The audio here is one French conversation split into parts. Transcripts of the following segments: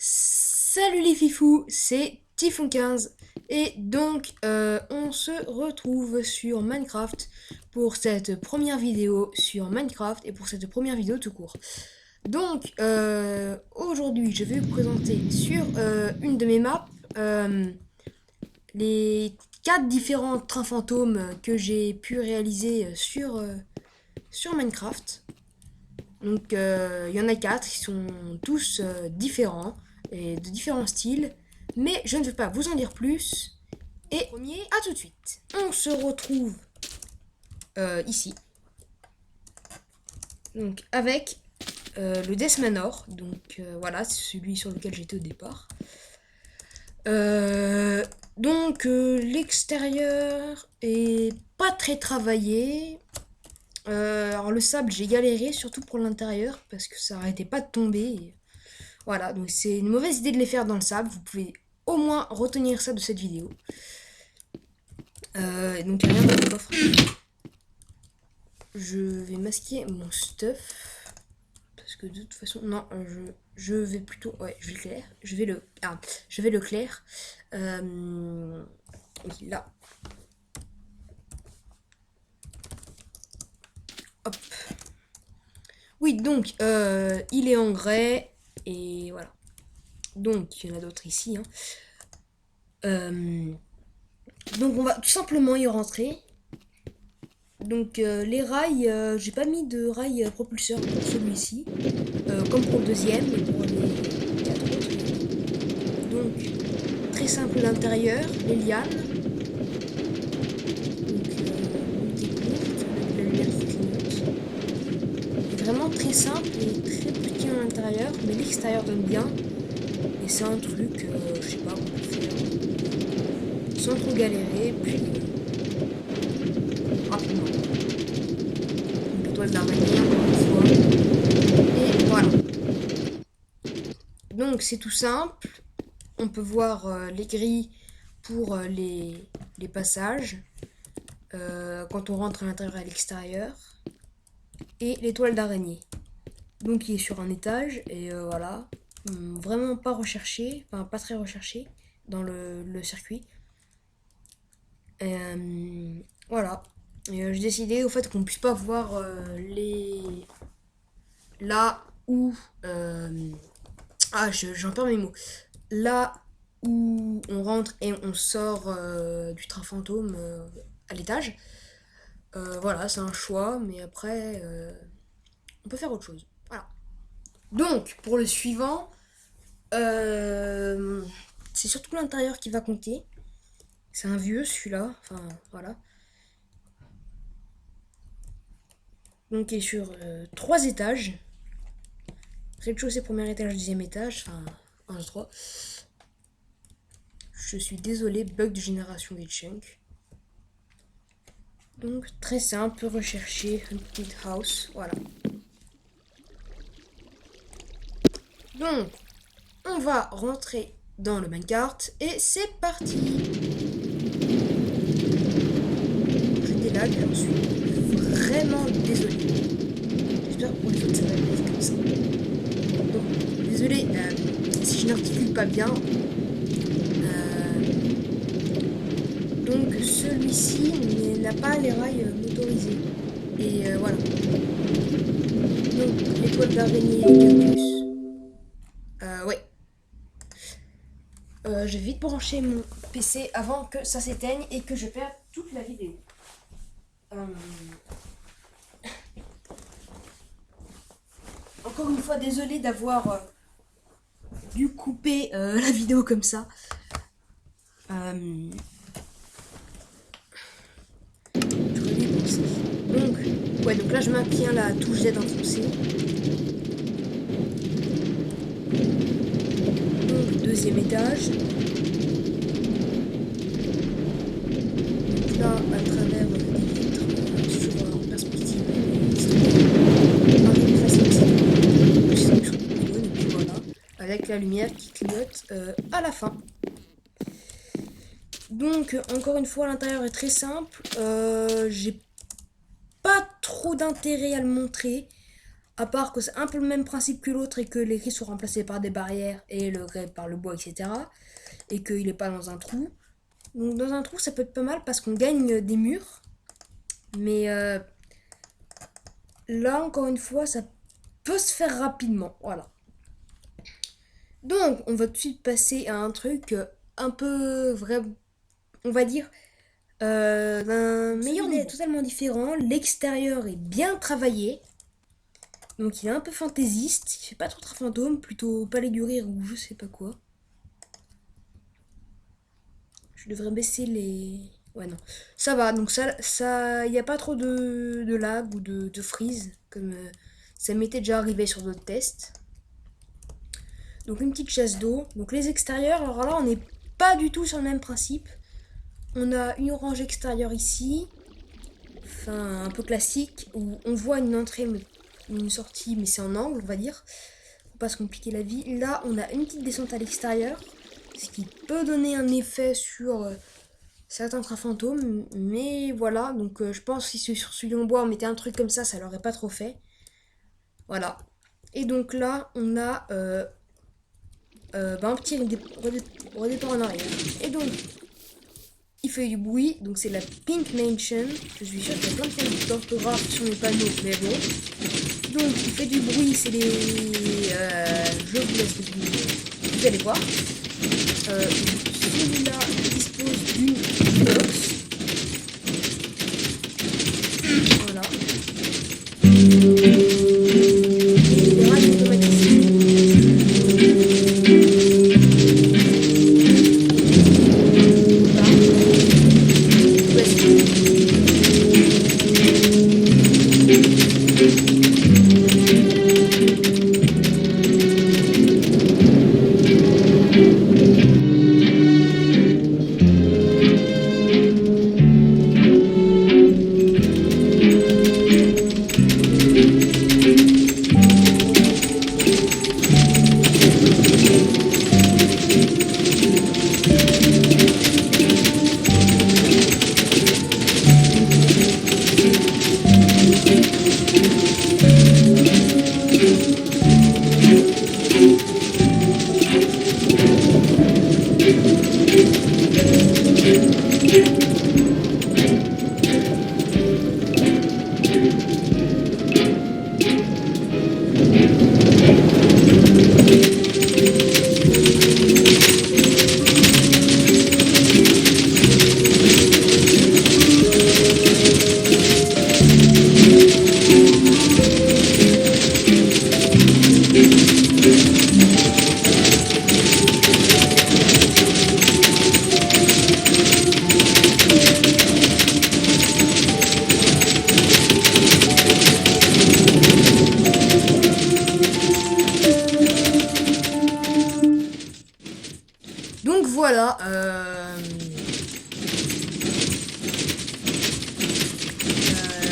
Salut les fifous, c'est Typhon15 et donc on se retrouve sur Minecraft pour cette première vidéo sur Minecraft et pour cette première vidéo tout court. Donc aujourd'hui je vais vous présenter sur une de mes maps les 4 différents trains fantômes que j'ai pu réaliser sur Minecraft. Donc il y en a 4, ils sont tous différents et de différents styles. Mais je ne vais pas vous en dire plus. Et premier, à tout de suite. On se retrouve ici. Donc avec le Death Manor. Donc voilà, c'est celui sur lequel j'étais au départ. L'extérieur est pas très travaillé. Alors le sable, j'ai galéré, surtout pour l'intérieur, parce que ça arrêtait pas de tomber. Voilà, donc c'est une mauvaise idée de les faire dans le sable. Vous pouvez au moins retenir ça de cette vidéo. Donc il n'y a rien dans le coffre. Je vais masquer mon stuff. Parce que de toute façon, non, je vais plutôt... Ouais, je vais le clair. Je vais le clair. Oui, là. Hop. Oui, donc, il est en grès. Et voilà. Donc, il y en a d'autres ici. Hein. Donc, on va tout simplement y rentrer. Donc les rails, j'ai pas mis de rails propulseurs pour celui-ci, comme pour le deuxième et pour les 4 autres. Donc très simple l'intérieur, les lianes, donc des courtes, avec la lumière qui clignote. Et vraiment très simple et très petit à l'intérieur, mais l'extérieur donne bien. Et c'est un truc, je sais pas, qu'on peut faire sans trop galérer, puis rapidement. Donc étoile d'araignée encore une fois. Et voilà. Donc c'est tout simple. On peut voir les grilles pour les passages quand on rentre à l'intérieur et à l'extérieur. Et l'étoile d'araignée. Donc il est sur un étage et voilà. Vraiment pas recherché, enfin pas très recherché dans le circuit. Voilà. Et j'ai décidé au fait qu'on puisse pas voir les... Là où... j'en perds mes mots. Là où on rentre et on sort du train fantôme à l'étage. Voilà, c'est un choix, mais après, on peut faire autre chose. Voilà. Donc, pour le suivant, c'est surtout l'intérieur qui va compter. C'est un vieux celui-là, enfin voilà. Donc, il est sur 3 étages. Rez-de-chaussée, premier étage, deuxième étage, enfin 1, 2, 3. Je suis désolé, bug de génération des chunks. Donc très simple, rechercher Haunted House, voilà. Donc on va rentrer dans le minecart et c'est parti. Je délag, j'en suis vraiment désolé. J'espère que pour les autres ça va aller comme ça. Donc désolé si je n'articule pas bien. Donc celui-ci n'a pas les rails motorisés. Et voilà. Donc l'étoile d'araignée et cactus. Ouais. Je vais vite brancher mon PC avant que ça s'éteigne et que je perde toute la vidéo. Encore une fois, désolé d'avoir dû couper la vidéo comme ça. Donc là je maintiens la touche Z enfoncée. Donc deuxième étage. Donc là à travers des vitres sur en perspective et puis voilà, avec la lumière qui clignote à la fin. Donc encore une fois l'intérieur est très simple. J'ai pas trop d'intérêt à le montrer. À part que c'est un peu le même principe que l'autre et que les grilles sont remplacées par des barrières et le grès par le bois, etc. Et qu'il n'est pas dans un trou. Donc dans un trou, ça peut être pas mal parce qu'on gagne des murs. Mais là, encore une fois, ça peut se faire rapidement. Voilà. Donc, on va tout de suite passer à un truc un peu vrai, on va dire, d'un meilleur niveau. Totalement différent. L'extérieur est bien travaillé. Donc, il est un peu fantaisiste. Il fait pas trop très fantôme, plutôt palais du rire ou je sais pas quoi. Je devrais baisser les. Ouais, non. Ça va, donc il n'y a pas trop de lag ou de freeze, comme ça m'était déjà arrivé sur d'autres tests. Donc une petite chasse d'eau. Donc les extérieurs, alors là on n'est pas du tout sur le même principe. On a une orange extérieure ici, enfin un peu classique, où on voit une entrée, mais une sortie, mais c'est en angle on va dire, pour pas se compliquer la vie. Là on a une petite descente à l'extérieur, ce qui peut donner un effet sur certains trains fantômes, mais voilà, donc je pense que si sur celui en bois on mettait un truc comme ça l'aurait pas trop fait. Voilà. Et donc là on a un petit redépart en arrière. Et donc, il fait du bruit, donc c'est la Pink Mansion. Je suis sûr qu'il y a plein de fautes d'orthographe sur les panneaux, mais bon. Donc, il fait du bruit, c'est les. Je vous laisse deviner. Vous allez voir. Celui-là dispose d'une box. Voilà. Et les radios automatiques. Donc voilà.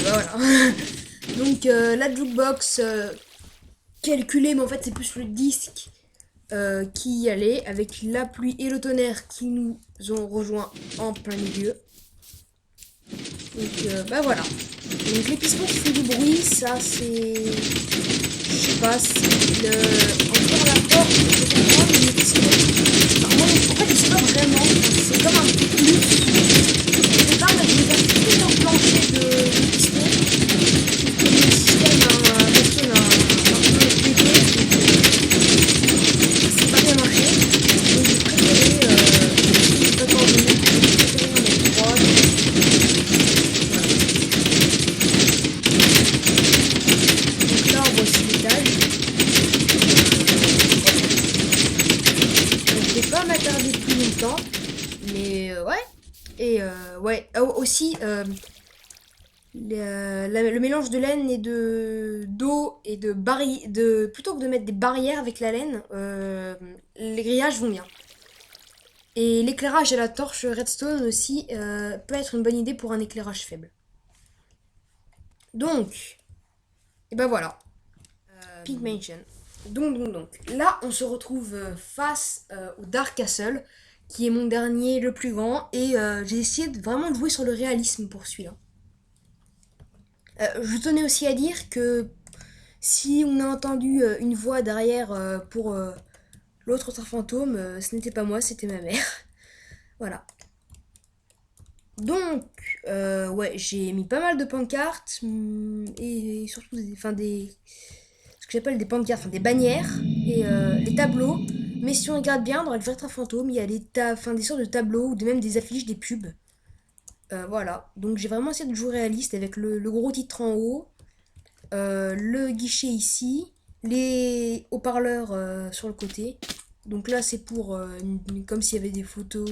Bah voilà. Donc la jukebox calculée, mais en fait c'est plus le disque qui y allait, avec la pluie et le tonnerre qui nous ont rejoints en plein milieu. Donc bah voilà. Donc les pistons qui font du bruit, ça c'est. Je sais pas, c'est encore la porte, je peux comprendre, mais les pistons. Alors, moi, en fait, je sais pas vraiment, c'est comme un petit plus. Au départ, là, je vais faire tout un plancher de pistons. Comme le système fonctionne un peu pété, c'est pas bien marché. Donc j'ai préféré, pas tant de mettre, j'ai préféré en mettre 3. Donc là, on voit aussi l'étage. Je vais pas m'attarder plus longtemps, mais ouais. Et ouais, aussi le mélange de laine et de d'eau et plutôt que de mettre des barrières avec la laine, les grillages vont bien. Et l'éclairage à la torche redstone aussi peut être une bonne idée pour un éclairage faible. Donc, et ben voilà, Pink Mansion. Donc, là on se retrouve face au Dark Castle, qui est mon dernier, le plus grand, et j'ai essayé vraiment de jouer sur le réalisme pour celui-là. Je tenais aussi à dire que Si on a entendu une voix derrière pour l'autre train fantôme, ce n'était pas moi, c'était ma mère. Voilà. Donc, ouais, j'ai mis pas mal de pancartes et surtout ce que j'appelle des pancartes, enfin des bannières et les tableaux. Mais si on regarde bien, dans le vrai train fantôme, il y a des sortes de tableaux ou même des affiches, des pubs. Voilà. Donc j'ai vraiment essayé de jouer réaliste avec le gros titre en haut, le guichet ici, les haut-parleurs sur le côté. Donc là, c'est pour comme s'il y avait des photos,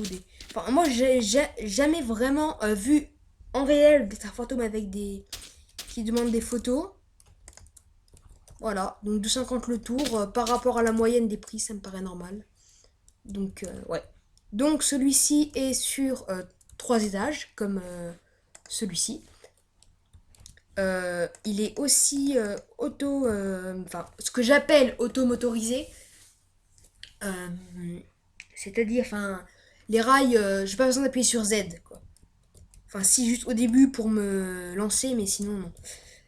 Enfin, moi, j'ai jamais vraiment vu en réel des fantômes avec des qui demandent des photos. Voilà, donc 2,50 le tour par rapport à la moyenne des prix, ça me paraît normal. Donc ouais. Donc celui-ci est sur 3 étages comme celui-ci. Il est aussi enfin ce que j'appelle auto-motorisé. Euh, C'est-à-dire, enfin, les rails, j'ai pas besoin d'appuyer sur Z, quoi. Enfin, si, juste au début pour me lancer, mais sinon, non.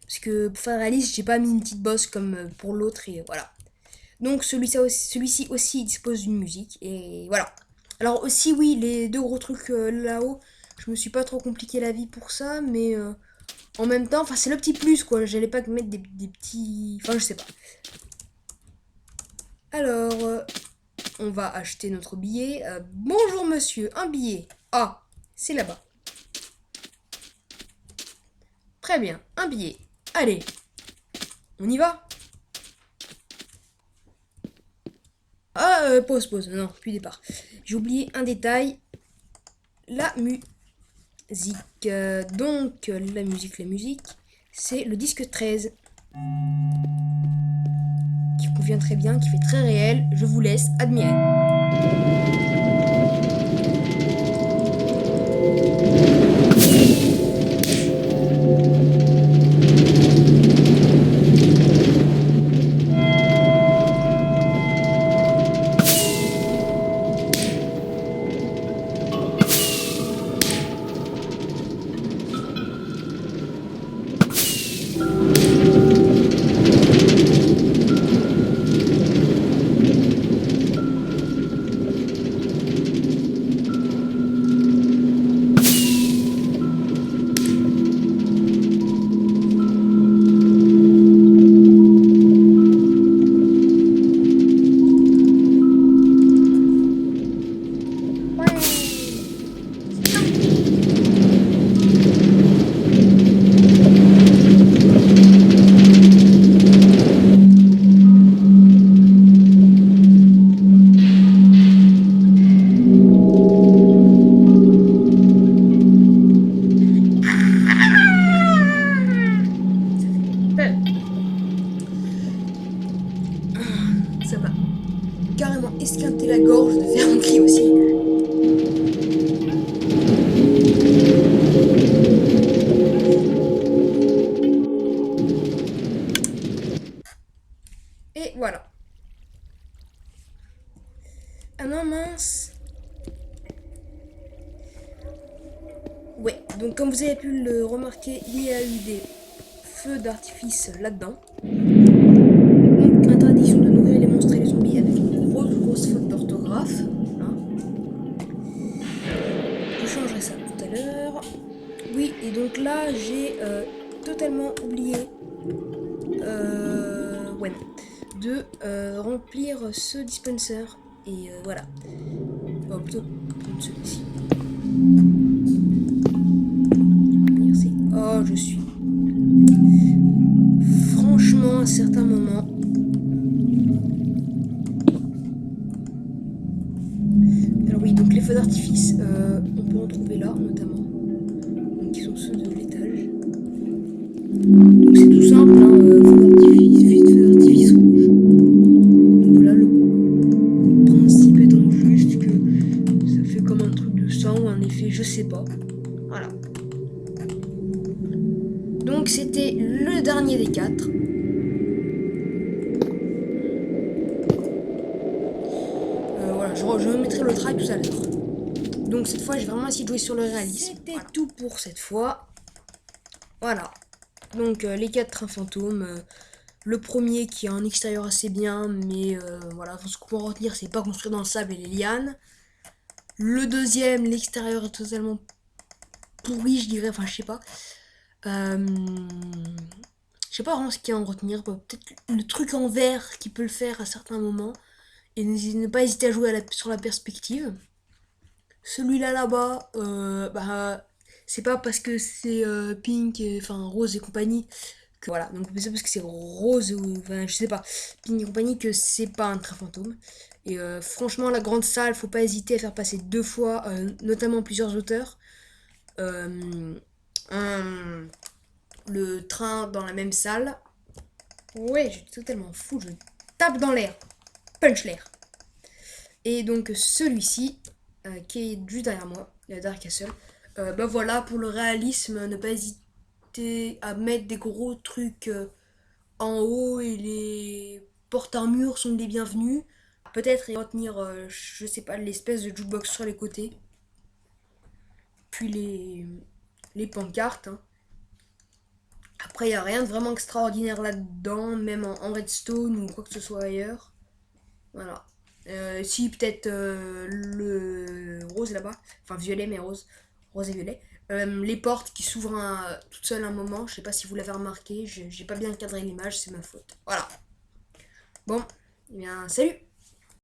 Parce que pour faire réaliste, j'ai pas mis une petite bosse comme pour l'autre, et voilà. Donc, celui-ci aussi, il dispose d'une musique, et voilà. Alors, aussi, oui, les deux gros trucs là-haut, je me suis pas trop compliqué la vie pour ça, mais en même temps, enfin, c'est le petit plus, quoi. J'allais pas mettre des petits. Enfin, je sais pas. Alors, on va acheter notre billet. Bonjour monsieur, un billet. Ah, c'est là-bas. Très bien, un billet. Allez, on y va. Ah, pause. Non, puis départ. J'ai oublié un détail. La musique. Donc, la musique, c'est le disque 13. Qui convient très bien, qui fait très réel. Je vous laisse admirer. Ça m'a carrément esquinté la gorge de faire un cri aussi. Et voilà. Ah non, mince. Ouais, donc comme vous avez pu le remarquer, il y a eu des feux d'artifice là-dedans. Donc, interdiction de nourrir les monstres et les zombies avec une grosse faute d'orthographe. Hein. Je changerai ça tout à l'heure. Oui, et donc là, j'ai totalement oublié ouais, de remplir ce dispenser. Et voilà. Bon, plutôt celui-ci. Merci. Oh, je suis. Franchement, à certains moments. Alors, oui, donc les feux d'artifice, on peut en trouver là, notamment. Donc, qui sont ceux de l'étage. Donc, c'est tout simple, hein, feux d'artifice rouge. Donc, voilà, le principe étant juste que ça fait comme un truc de sang ou un effet, je sais pas. Voilà. Donc c'était le dernier des 4. Voilà, je remettrai le try tout à l'heure. Donc cette fois, j'ai vraiment essayé de jouer sur le réalisme. C'était tout pour cette fois. Voilà. Donc les 4 trains fantômes. Le premier qui a un extérieur assez bien, mais voilà, ce qu'on peut retenir, c'est pas construire dans le sable et les lianes. Le deuxième, l'extérieur est totalement pourri, je dirais, enfin je sais pas. Euh, je sais pas vraiment ce qu'il y a à en retenir. Bah, peut-être le truc en verre qui peut le faire à certains moments. Et ne pas hésiter à jouer sur la perspective. Celui-là là-bas, bah, c'est pas parce que c'est Pink, enfin Rose et compagnie, que voilà. Donc c'est parce que c'est Rose ou enfin je sais pas, Pink et compagnie que c'est pas un train fantôme. Et franchement, la grande salle, faut pas hésiter à faire passer deux fois, notamment plusieurs auteurs. Euh, un- le train dans la même salle. Ouais, je suis totalement fou, je tape dans l'air, punch l'air. Et donc celui-ci, qui est juste derrière moi, la Dark Castle, bah voilà, pour le réalisme, ne pas hésiter à mettre des gros trucs en haut et les porte-armures sont les bienvenus. Peut-être retenir, je sais pas, l'espèce de jukebox sur les côtés, puis les pancartes, hein. Après, il n'y a rien de vraiment extraordinaire là-dedans, même en redstone ou quoi que ce soit ailleurs. Voilà. Si, peut-être le rose là-bas, enfin violet, mais rose, rose et violet. Les portes qui s'ouvrent toutes seules un moment, je sais pas si vous l'avez remarqué, j'ai pas bien cadré l'image, c'est ma faute. Voilà. Bon, eh bien, salut!